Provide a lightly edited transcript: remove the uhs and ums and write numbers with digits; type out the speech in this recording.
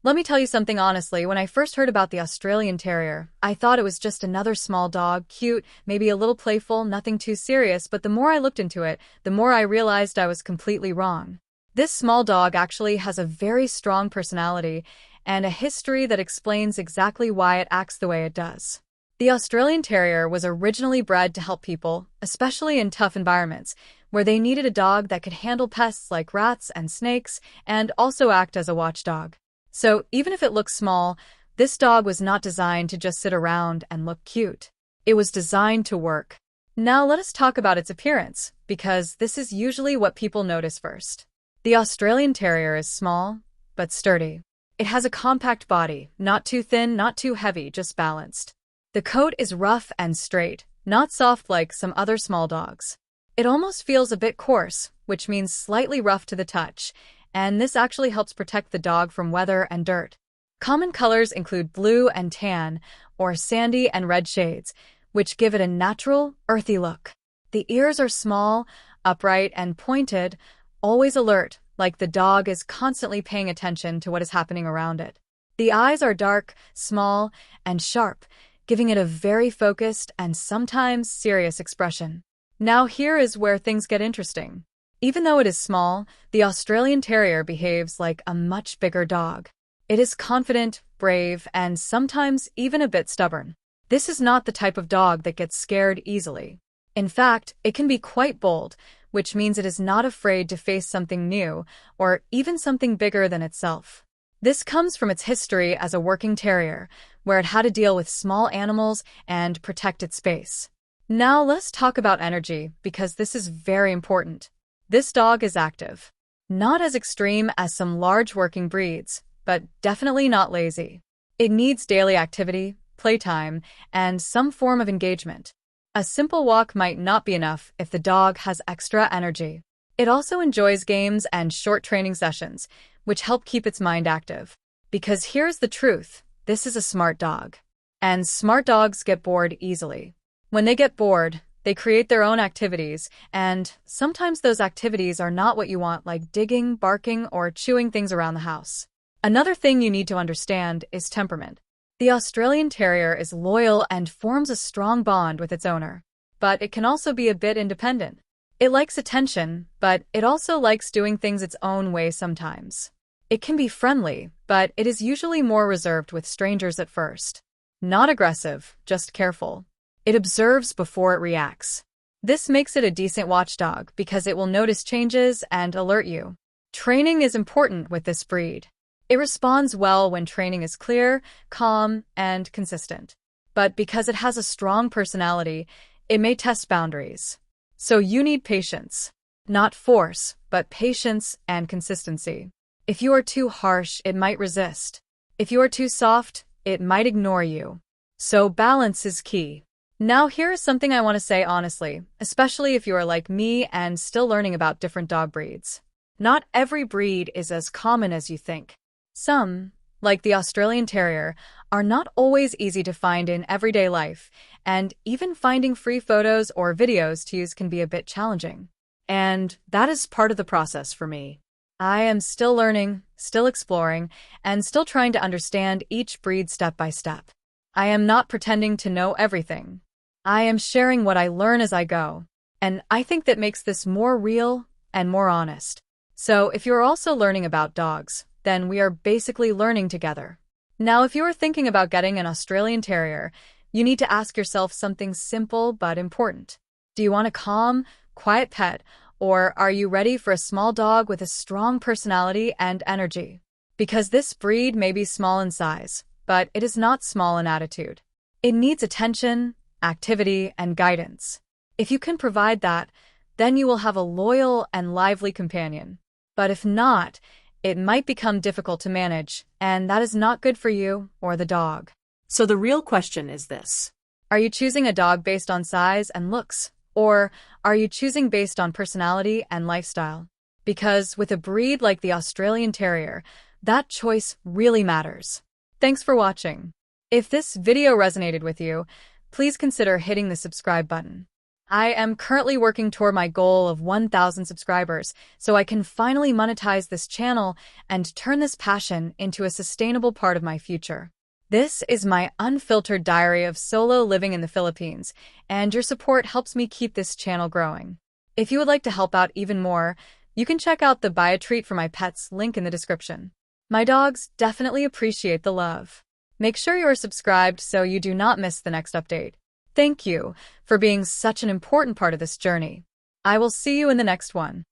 Let me tell you something honestly, when I first heard about the Australian Terrier, I thought it was just another small dog, cute, maybe a little playful, nothing too serious, but the more I looked into it, the more I realized I was completely wrong. This small dog actually has a very strong personality and a history that explains exactly why it acts the way it does. The Australian Terrier was originally bred to help people, especially in tough environments, where they needed a dog that could handle pests like rats and snakes and also act as a watchdog. So even if it looks small, this dog was not designed to just sit around and look cute. It was designed to work. Now let us talk about its appearance, because this is usually what people notice first. The Australian Terrier is small, but sturdy. It has a compact body, not too thin, not too heavy, just balanced. The coat is rough and straight, not soft like some other small dogs. It almost feels a bit coarse, which means slightly rough to the touch, and this actually helps protect the dog from weather and dirt. Common colors include blue and tan, or sandy and red shades, which give it a natural, earthy look. The ears are small, upright, and pointed, always alert, like the dog is constantly paying attention to what is happening around it. The eyes are dark, small, and sharp, giving it a very focused and sometimes serious expression. Now here is where things get interesting. Even though it is small, the Australian Terrier behaves like a much bigger dog. It is confident, brave, and sometimes even a bit stubborn. This is not the type of dog that gets scared easily. In fact, it can be quite bold, which means it is not afraid to face something new or even something bigger than itself. This comes from its history as a working terrier, where it had to deal with small animals and protect its space. Now let's talk about energy, because this is very important. This dog is active. Not as extreme as some large working breeds, but definitely not lazy. It needs daily activity, playtime, and some form of engagement. A simple walk might not be enough if the dog has extra energy. It also enjoys games and short training sessions, which help keep its mind active. Because here's the truth, this is a smart dog. And smart dogs get bored easily. When they get bored, they create their own activities, and sometimes those activities are not what you want, like digging, barking, or chewing things around the house. Another thing you need to understand is temperament. The Australian Terrier is loyal and forms a strong bond with its owner, but it can also be a bit independent. It likes attention, but it also likes doing things its own way sometimes. It can be friendly, but it is usually more reserved with strangers at first. Not aggressive, just careful. It observes before it reacts. This makes it a decent watchdog because it will notice changes and alert you. Training is important with this breed. It responds well when training is clear, calm, and consistent. But because it has a strong personality, it may test boundaries. So you need patience. Not force, but patience and consistency. If you are too harsh, it might resist. If you are too soft, it might ignore you. So balance is key. Now here is something I want to say honestly, especially if you are like me and still learning about different dog breeds. Not every breed is as common as you think. Some, like the Australian Terrier, are not always easy to find in everyday life, and even finding free photos or videos to use can be a bit challenging. And that is part of the process for me. I am still learning, still exploring, and still trying to understand each breed step by step. I am not pretending to know everything. I am sharing what I learn as I go, and I think that makes this more real and more honest. So if you're also learning about dogs, then we are basically learning together. Now, if you are thinking about getting an Australian Terrier, you need to ask yourself something simple but important. Do you want a calm, quiet pet, or are you ready for a small dog with a strong personality and energy? Because this breed may be small in size, but it is not small in attitude. It needs attention, activity, and guidance. If you can provide that, then you will have a loyal and lively companion. But if not, it might become difficult to manage, and that is not good for you or the dog. So the real question is this. Are you choosing a dog based on size and looks, or are you choosing based on personality and lifestyle? Because with a breed like the Australian Terrier, that choice really matters. Thanks for watching. If this video resonated with you, please consider hitting the subscribe button. I am currently working toward my goal of 1,000 subscribers, so I can finally monetize this channel and turn this passion into a sustainable part of my future. This is my unfiltered diary of solo living in the Philippines, and your support helps me keep this channel growing. If you would like to help out even more, you can check out the Buy a Treat for My Pets link in the description. My dogs definitely appreciate the love. Make sure you are subscribed so you do not miss the next update. Thank you for being such an important part of this journey. I will see you in the next one.